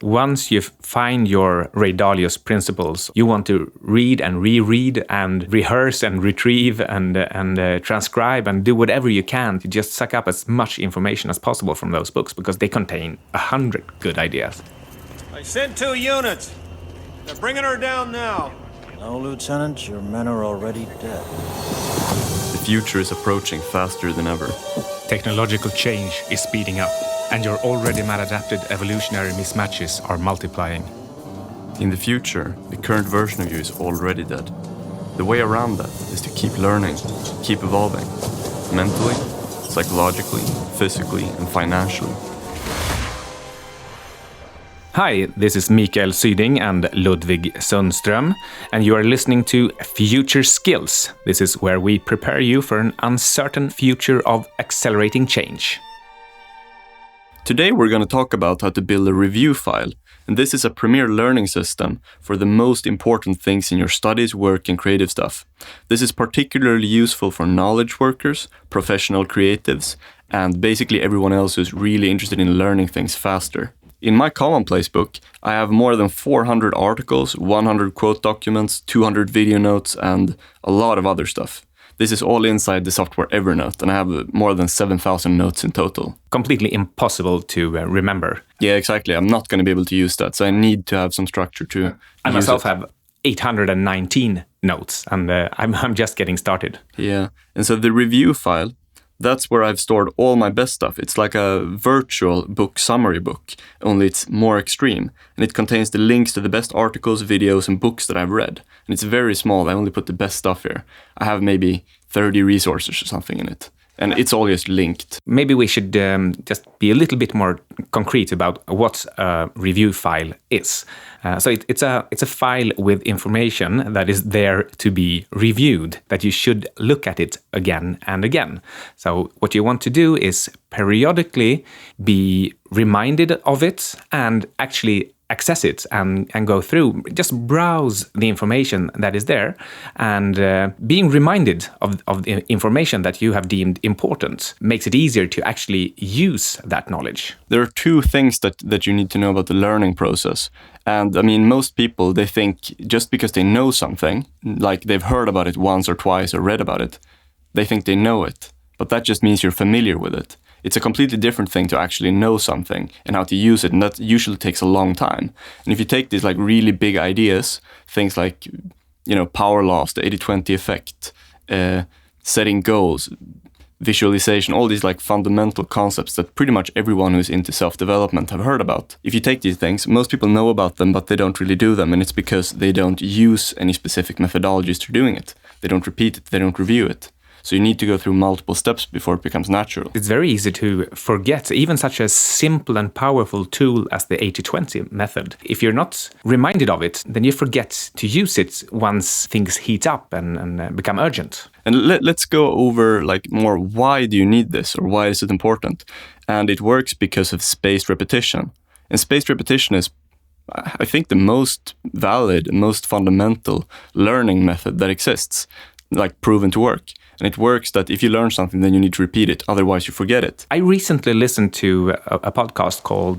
Once you find your Ray Dalio's principles, you want to read and reread and rehearse and retrieve and transcribe and do whatever you can to just suck up as much information as possible from those books, because they contain 100 good ideas. I sent 2 units. They're bringing her down now. No, Lieutenant, your men are already dead. The future is approaching faster than ever. Technological change is speeding up, and your already maladapted evolutionary mismatches are multiplying. In the future, the current version of you is already dead. The way around that is to keep learning, keep evolving, mentally, psychologically, physically, and financially. Hi, this is Mikael Syding and Ludvig Sunstrom, and you are listening to Future Skills. This is where we prepare you for an uncertain future of accelerating change. Today we're going to talk about how to build a review file, and this is a premier learning system for the most important things in your studies, work, and creative stuff. This is particularly useful for knowledge workers, professional creatives, and basically everyone else who's really interested in learning things faster. In my Commonplace book, I have more than 400 articles, 100 quote documents, 200 video notes, and a lot of other stuff. This is all inside the software Evernote, and I have more than 7,000 notes in total. Completely impossible to remember. Yeah, exactly. I'm not going to be able to use that, so I need to have some structure to I myself have 819 notes, and I'm just getting started. Yeah, and so the review file, that's where I've stored all my best stuff. It's like a virtual book summary book, only it's more extreme. And it contains the links to the best articles, videos, and books that I've read. And it's very small. I only put the best stuff here. I have maybe 30 resources or something in it. And it's all just linked. Maybe we should just be a little bit more concrete about what a review file is. So it's a file with information that is there to be reviewed, that you should look at it again and again. So what you want to do is periodically be reminded of it and actually access it and go through, just browse the information that is there, and being reminded of the information that you have deemed important makes it easier to actually use that knowledge. There are 2 things that you need to know about the learning process. And I mean, most people, they think just because they know something, like they've heard about it once or twice or read about it, they think they know it. But that just means you're familiar with it. It's a completely different thing to actually know something and how to use it, and that usually takes a long time. And if you take these like really big ideas, things like, power laws, the 80-20 effect, setting goals, visualization, all these like fundamental concepts that pretty much everyone who's into self-development have heard about. If you take these things, most people know about them, but they don't really do them, and it's because they don't use any specific methodologies to doing it. They don't repeat it, they don't review it. So you need to go through multiple steps before it becomes natural. It's very easy to forget even such a simple and powerful tool as the 80-20 method. If you're not reminded of it, then you forget to use it once things heat up and become urgent. And let's go over like more, why do you need this, or why is it important? And it works because of spaced repetition. And spaced repetition is, I think, the most valid, most fundamental learning method that exists, like proven to work. And it works that if you learn something, then you need to repeat it. Otherwise, you forget it. I recently listened to a podcast called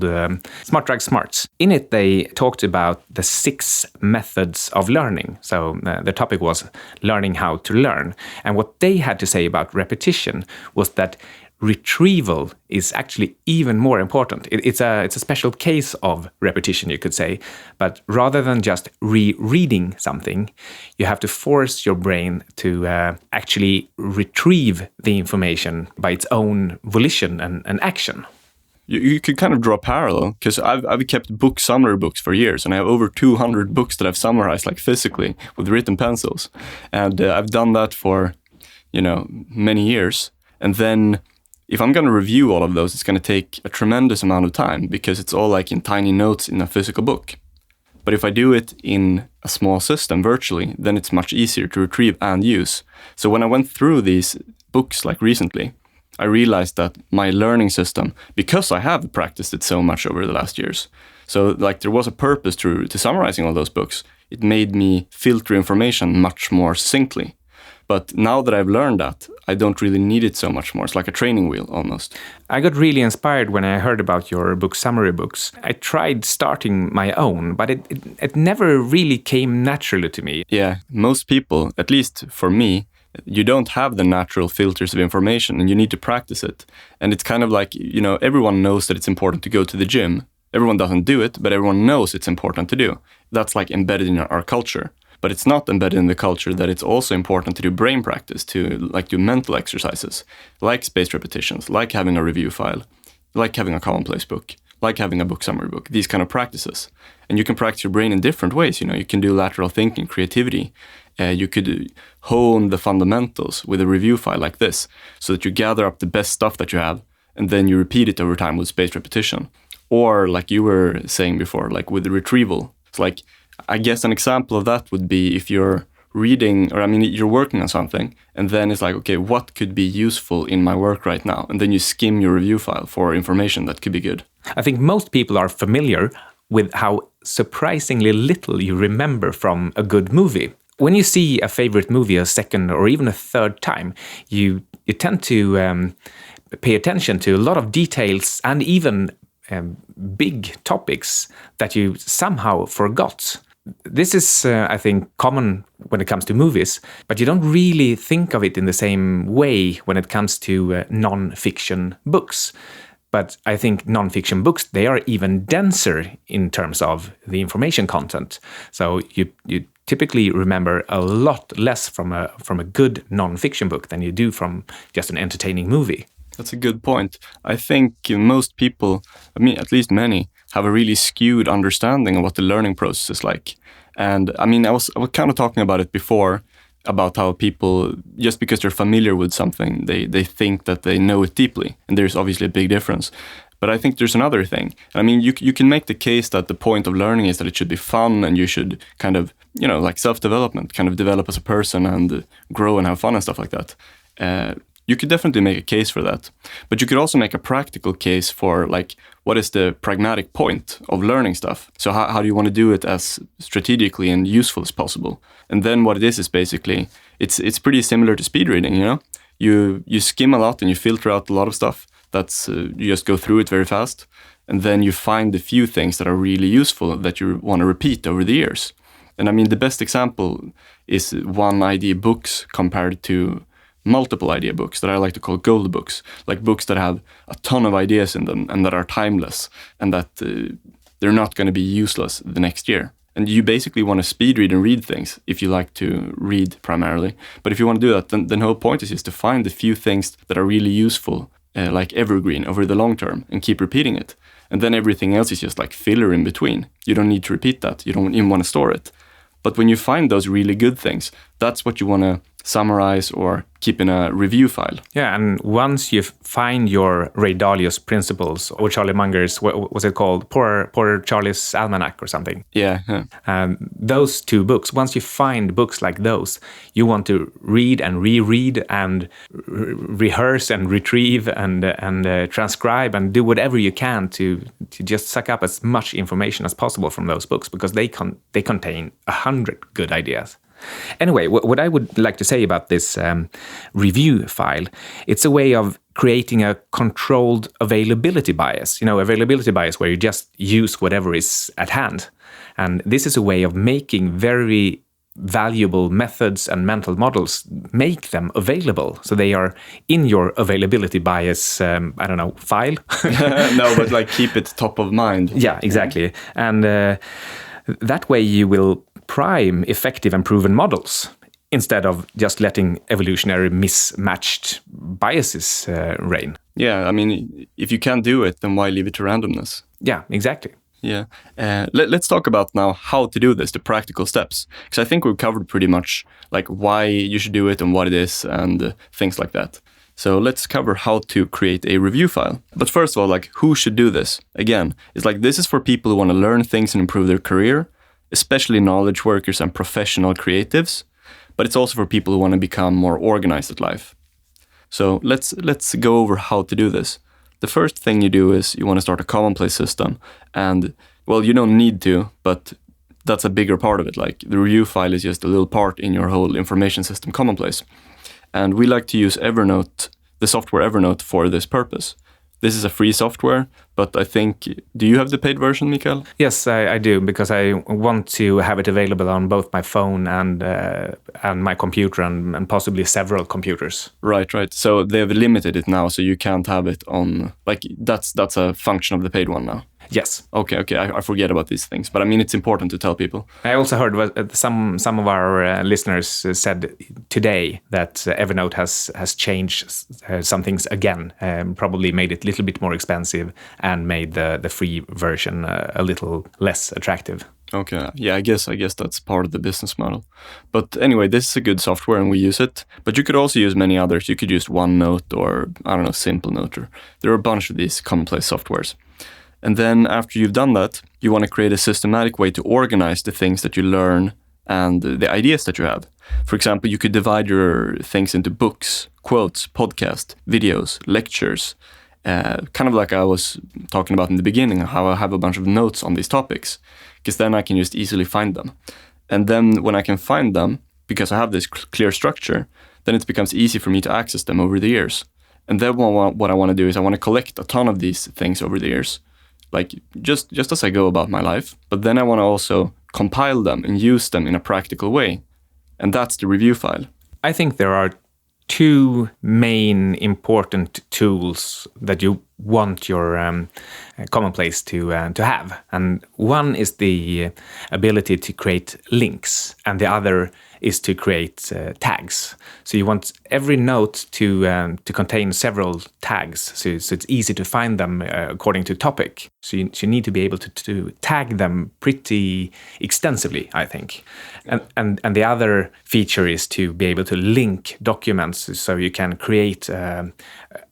Smart Drag Smarts. In it, they talked about the 6 methods of learning. So the topic was learning how to learn. And what they had to say about repetition was that retrieval is actually even more important. It's a special case of repetition, you could say. But rather than just rereading something, you have to force your brain to actually retrieve the information by its own volition and action. You could kind of draw a parallel, because I've kept book summary books for years, and I have over 200 books that I've summarized, like physically, with written pencils. And I've done that for, many years. And then if I'm going to review all of those, it's going to take a tremendous amount of time, because it's all like in tiny notes in a physical book. But if I do it in a small system virtually, then it's much easier to retrieve and use. So when I went through these books like recently, I realized that my learning system, because I have practiced it so much over the last years, so like there was a purpose to summarizing all those books. It made me filter information much more succinctly. But now that I've learned that, I don't really need it so much more. It's like a training wheel almost. I got really inspired when I heard about your book summary books. I tried starting my own, but it never really came naturally to me. Yeah, most people, at least for me, you don't have the natural filters of information and you need to practice it. And it's kind of like, everyone knows that it's important to go to the gym. Everyone doesn't do it, but everyone knows it's important to do. That's like embedded in our culture. But it's not embedded in the culture that it's also important to do brain practice, to like do mental exercises, like spaced repetitions, like having a review file, like having a Commonplace book, like having a book summary book, these kind of practices. And you can practice your brain in different ways. You can do lateral thinking, creativity. You could hone the fundamentals with a review file like this, so that you gather up the best stuff that you have, and then you repeat it over time with spaced repetition. Or like you were saying before, like with the retrieval. It's like, I guess an example of that would be if you're reading, you're working on something, and then it's like, okay, what could be useful in my work right now? And then you skim your review file for information that could be good. I think most people are familiar with how surprisingly little you remember from a good movie. When you see a favorite movie a second or even a third time, you tend to pay attention to a lot of details and even big topics that you somehow forgot. This is, I think, common when it comes to movies, but you don't really think of it in the same way when it comes to non-fiction books. But I think non-fiction books, they are even denser in terms of the information content. So you typically remember a lot less from a good non-fiction book than you do from just an entertaining movie. That's a good point. I think most people, at least many, have a really skewed understanding of what the learning process is like. And I was kind of talking about it before, about how people, just because they're familiar with something, they think that they know it deeply. And there's obviously a big difference. But I think there's another thing. You can make the case that the point of learning is that it should be fun and you should kind of, like self-development, kind of develop as a person and grow and have fun and stuff like that. You could definitely make a case for that. But you could also make a practical case for, like, what is the pragmatic point of learning stuff? So how do you want to do it as strategically and useful as possible? And then what it is basically, it's pretty similar to speed reading, You skim a lot and you filter out a lot of stuff. You just go through it very fast. And then you find the few things that are really useful that you want to repeat over the years. And the best example is one idea books compared to multiple idea books that I like to call gold books, like books that have a ton of ideas in them and that are timeless and that they're not going to be useless the next year. And you basically want to speed read and read things if you like to read primarily. But if you want to do that, then the whole point is just to find the few things that are really useful, like evergreen over the long term, and keep repeating it. And then everything else is just like filler in between. You don't need to repeat that. You don't even want to store it. But when you find those really good things, that's what you want to summarize or keep in a review file. Yeah, and once you find your Ray Dalio's principles, or Charlie Munger's, what was it called? Poor Charlie's Almanac or something. Yeah. Those two books, once you find books like those, you want to read and reread and rehearse and retrieve and transcribe and do whatever you can to just suck up as much information as possible from those books, because they contain 100 good ideas. Anyway, what I would like to say about this review file, it's a way of creating a controlled availability bias. Availability bias where you just use whatever is at hand. And this is a way of making very valuable methods and mental models, make them available. So they are in your availability bias, file. No, but like keep it top of mind. Yeah, exactly. And that way you will prime effective and proven models instead of just letting evolutionary mismatched biases reign. Yeah, if you can't do it, then why leave it to randomness? Yeah, exactly. Yeah. Let's talk about now how to do this, the practical steps. Because I think we've covered pretty much like why you should do it and what it is and things like that. So let's cover how to create a review file. But first of all, like who should do this? Again, it's like this is for people who want to learn things and improve their career, especially knowledge workers and professional creatives, but it's also for people who want to become more organized at life. So let's go over how to do this. The first thing you do is you want to start a Commonplace system, and well, you don't need to, but that's a bigger part of it. Like the review file is just a little part in your whole information system, Commonplace. And we like to use Evernote, the software Evernote, for this purpose. This is a free software, but I think, do you have the paid version, Mikael? Yes, I do, because I want to have it available on both my phone and my computer and possibly several computers. Right. So they've limited it now, so you can't have it on, like, that's a function of the paid one now. Yes. Okay. I forget about these things, but I mean, it's important to tell people. I also heard some of our listeners said today that Evernote has changed some things again, probably made it a little bit more expensive and made the free version a little less attractive. Okay. Yeah, I guess that's part of the business model. But anyway, this is a good software and we use it. But you could also use many others. You could use OneNote or, I don't know, Simple Note. Or there are a bunch of these Commonplace softwares. And then after you've done that, you want to create a systematic way to organize the things that you learn and the ideas that you have. For example, you could divide your things into books, quotes, podcasts, videos, lectures, kind of like I was talking about in the beginning, how I have a bunch of notes on these topics, because then I can just easily find them. And then when I can find them, because I have this clear structure, then it becomes easy for me to access them over the years. And then what I want to do is I want to collect a ton of these things over the years, like just as I go about my life. But then I want to also compile them and use them in a practical way. And that's the review file. I think there are two main important tools that you want your Commonplace to have. And one is the ability to create links, and the other is to create tags. So you want every note to contain several tags, so it's easy to find them according to topic. So you need to be able to tag them pretty extensively, I think. And the other feature is to be able to link documents, so you can create a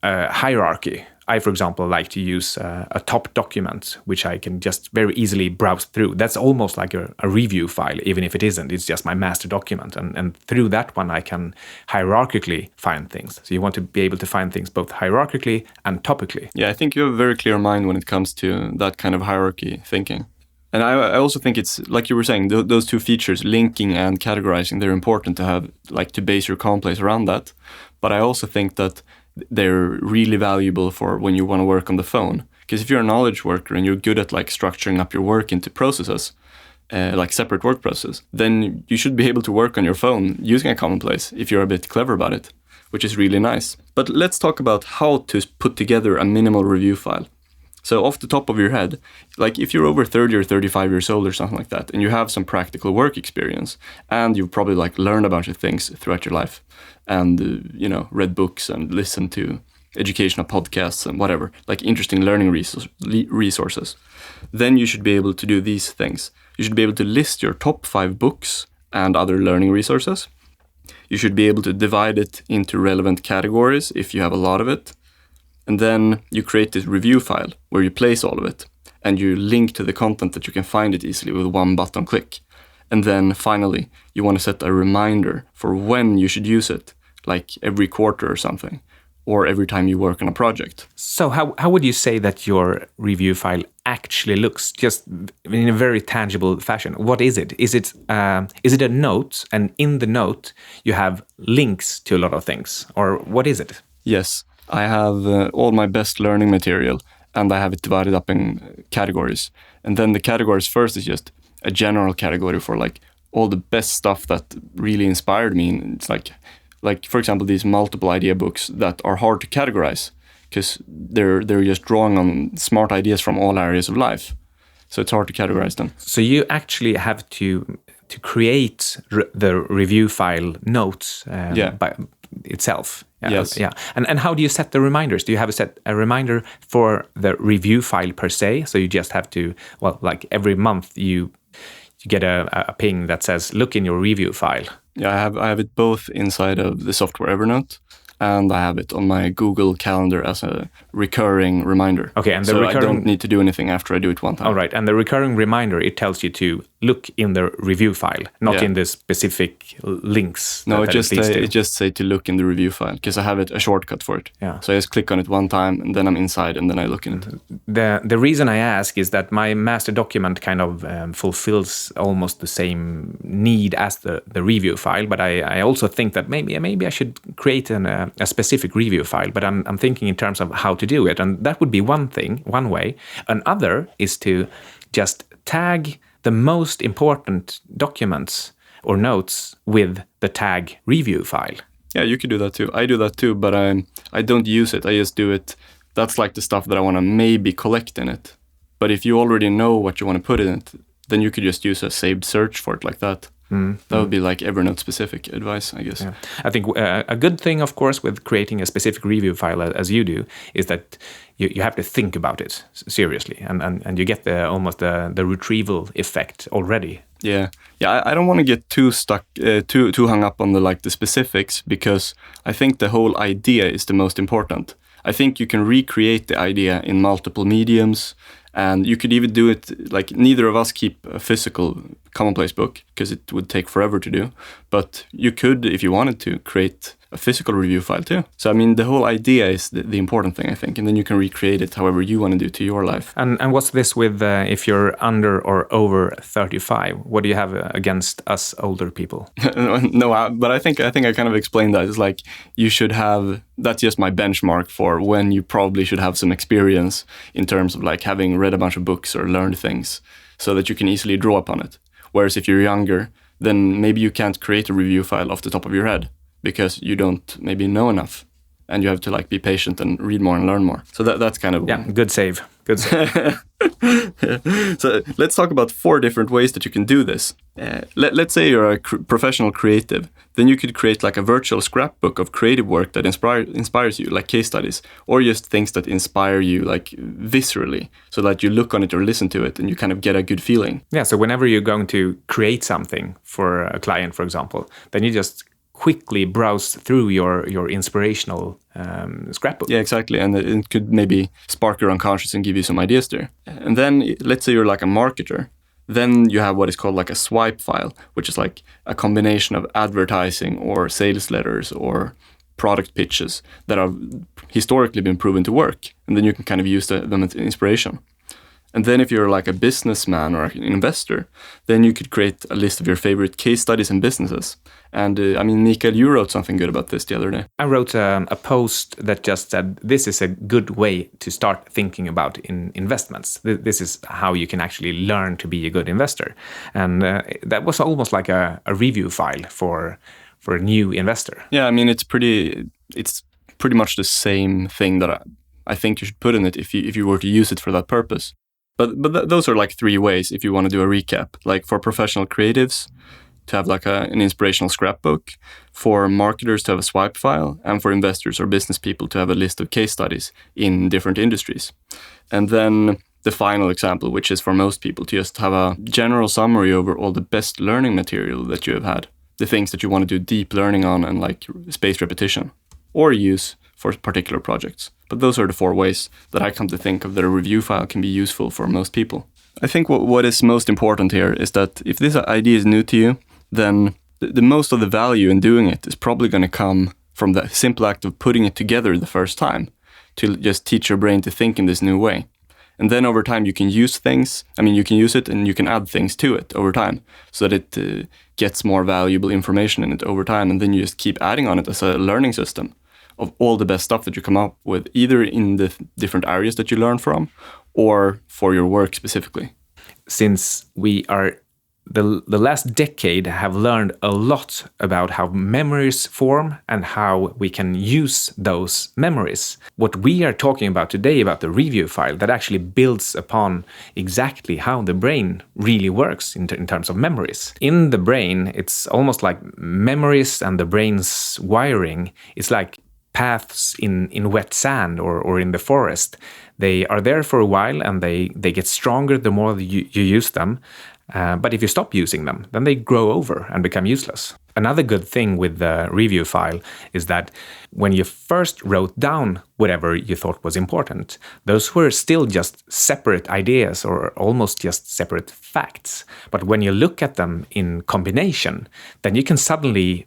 hierarchy. I, for example, like to use a top document, which I can just very easily browse through. That's almost like a review file, even if it isn't. It's just my master document. And through that one, I can hierarchically find things. So you want to be able to find things both hierarchically and topically. Yeah, I think you have a very clear mind when it comes to that kind of hierarchy thinking. And I also think it's, like you were saying, those two features, linking and categorizing, they're important to have, like to base your Commonplace around that. But I also think that they're really valuable for when you want to work on the phone. Because if you're a knowledge worker and you're good at like structuring up your work into processes, like separate work processes, then you should be able to work on your phone using a Commonplace if you're a bit clever about it, which is really nice. But let's talk about how to put together a minimal review file. So off the top of your head, like if you're over 30 or 35 years old or something like that, and you have some practical work experience, and you've probably like learned a bunch of things throughout your life, and read books and listened to educational podcasts and whatever, like interesting learning resources, then you should be able to do these things. You should be able to list your top 5 books and other learning resources. You should be able to divide it into relevant categories if you have a lot of it. And then you create this review file where you place all of it and you link to the content that you can find it easily with one button click. And then finally, you want to set a reminder for when you should use it, like every quarter or something, or every time you work on a project. So how would you say that your review file actually looks, just in a very tangible fashion? What is it? Is it a note, and in the note you have links to a lot of things, or what is it? Yes. I have all my best learning material, and I have it divided up in categories. And then the categories first is just a general category for like all the best stuff that really inspired me. And it's like for example, these multiple idea books that are hard to categorize because they're just drawing on smart ideas from all areas of life. So it's hard to categorize them. So you actually have to create the review file notes by itself. Yes. Yeah. And how do you set the reminders? Do you have a reminder for the review file per se? So you just have to, like every month you get a ping that says, look in your review file. Yeah, I have it both inside of the software Evernote, and I have it on my Google Calendar as a recurring reminder. Okay, and I don't need to do anything after I do it one time. All right, and the recurring reminder, it tells you to look in the review file, not Yeah. in the specific links. No, that it just say to look in the review file because I have a shortcut for it. Yeah. So I just click on it one time and then I'm inside and then I look in it. The reason I ask is that my master document kind of fulfills almost the same need as the review file, but I also think that maybe I should create a specific review file, but I'm thinking in terms of how to do it, and that would be one way. Another is to just tag the most important documents or notes with the tag review file. Yeah, you could do that too. I do that too, but I don't use it. I just do it. That's like the stuff that I want to maybe collect in it. But if you already know what you want to put in it, then you could just use a saved search for it like that. That would be like Evernote specific advice, I guess. Yeah. I think a good thing, of course, with creating a specific review file as you do is that you have to think about it seriously, and you get almost the retrieval effect already. Yeah. I don't want to get too stuck, too hung up on the specifics, because I think the whole idea is the most important. I think you can recreate the idea in multiple mediums, and you could even do it like neither of us keep a physical Commonplace book because it would take forever to do. But you could, if you wanted to, create a physical review file too. So, I mean, the whole idea is the important thing, I think. And then you can recreate it however you want to do to your life. And what's this with if you're under or over 35? What do you have against us older people? No, but I think I kind of explained that. It's like you should have, that's just my benchmark for when you probably should have some experience in terms of like having read a bunch of books or learned things so that you can easily draw upon it. Whereas if you're younger, then maybe you can't create a review file off the top of your head because you don't maybe know enough, and you have to like be patient and read more and learn more. So that's kind of good save. Good save. So let's talk about 4 different ways that you can do this. Let's say you're a professional creative, then you could create like a virtual scrapbook of creative work that inspires you, like case studies, or just things that inspire you like viscerally, so that you look on it or listen to it and you kind of get a good feeling. Yeah, so whenever you're going to create something for a client, for example, then you just quickly browse through your inspirational scrapbook. Yeah, exactly. And it could maybe spark your unconscious and give you some ideas there. And then let's say you're like a marketer. Then you have what is called like a swipe file, which is like a combination of advertising or sales letters or product pitches that have historically been proven to work. And then you can kind of use them as inspiration. And then if you're like a businessman or an investor, then you could create a list of your favorite case studies and businesses. And I mean, Mikael, you wrote something good about this the other day. I wrote a post that just said, this is a good way to start thinking about investments. This is how you can actually learn to be a good investor. And that was almost like a review file for a new investor. Yeah, I mean, it's pretty much the same thing that I think you should put in it if you were to use it for that purpose. But those are like 3 ways if you want to do a recap. Like for professional creatives, to have like an inspirational scrapbook, for marketers to have a swipe file, and for investors or business people to have a list of case studies in different industries. And then the final example, which is for most people, to just have a general summary over all the best learning material that you have had, the things that you want to do deep learning on and like spaced repetition, or use for particular projects. But those are the 4 ways that I come to think of that a review file can be useful for most people. I think what is most important here is that if this idea is new to you, then the most of the value in doing it is probably going to come from the simple act of putting it together the first time, to just teach your brain to think in this new way. And then over time you can use things, you can use it and you can add things to it over time so that it gets more valuable information in it over time, and then you just keep adding on it as a learning system of all the best stuff that you come up with, either in the different areas that you learn from or for your work specifically. Since we are the last decade have learned a lot about how memories form and how we can use those memories. What we are talking about today, about the review file, that actually builds upon exactly how the brain really works in terms of memories. In the brain, it's almost like memories and the brain's wiring. It's like paths in wet sand or in the forest. They are there for a while and they get stronger the more you use them. But if you stop using them, then they grow over and become useless. another good thing with the review file is that when you first wrote down whatever you thought was important, those were still just separate ideas or almost just separate facts. But when you look at them in combination, then you can suddenly,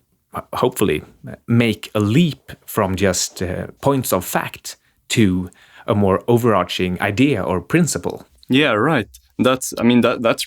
hopefully, make a leap from just points of fact to a more overarching idea or principle. Yeah, right. That's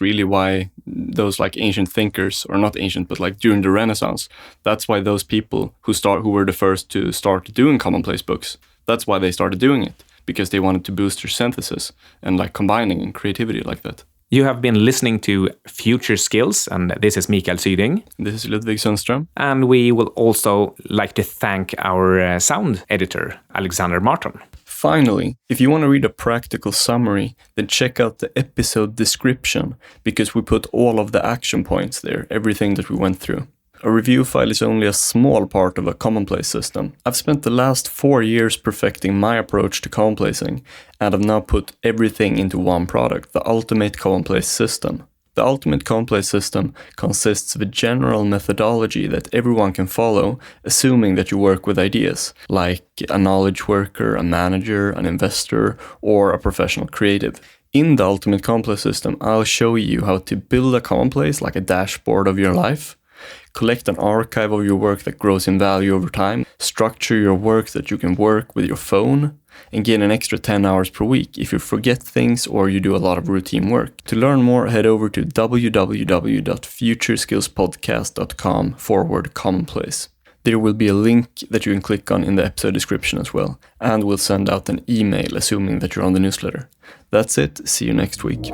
really why those like ancient thinkers, or not ancient, but like during the Renaissance, that's why those people who were the first to start doing commonplace books, that's why they started doing it, because they wanted to boost their synthesis and like combining and creativity like that. You have been listening to Future Skills, and this is Mikael Syding. This is Ludvig Sunstrom. And we will also like to thank our sound editor, Alexander Martin. Finally, if you want to read a practical summary, then check out the episode description, because we put all of the action points there, everything that we went through. A review file is only a small part of a commonplace system. I've spent the last 4 years perfecting my approach to commonplacing, and I've now put everything into one product, the ultimate commonplace system. The ultimate commonplace system consists of a general methodology that everyone can follow, assuming that you work with ideas, like a knowledge worker, a manager, an investor, or a professional creative. In the ultimate commonplace system, I'll show you how to build a commonplace like a dashboard of your life, collect an archive of your work that grows in value over time, structure your work so that you can work with your phone, and gain an extra 10 hours per week if you forget things or you do a lot of routine work. To learn more, head over to www.futureskillspodcast.com/commonplace. There will be a link that you can click on in the episode description as well, and we'll send out an email assuming that you're on the newsletter. That's it. See you next week.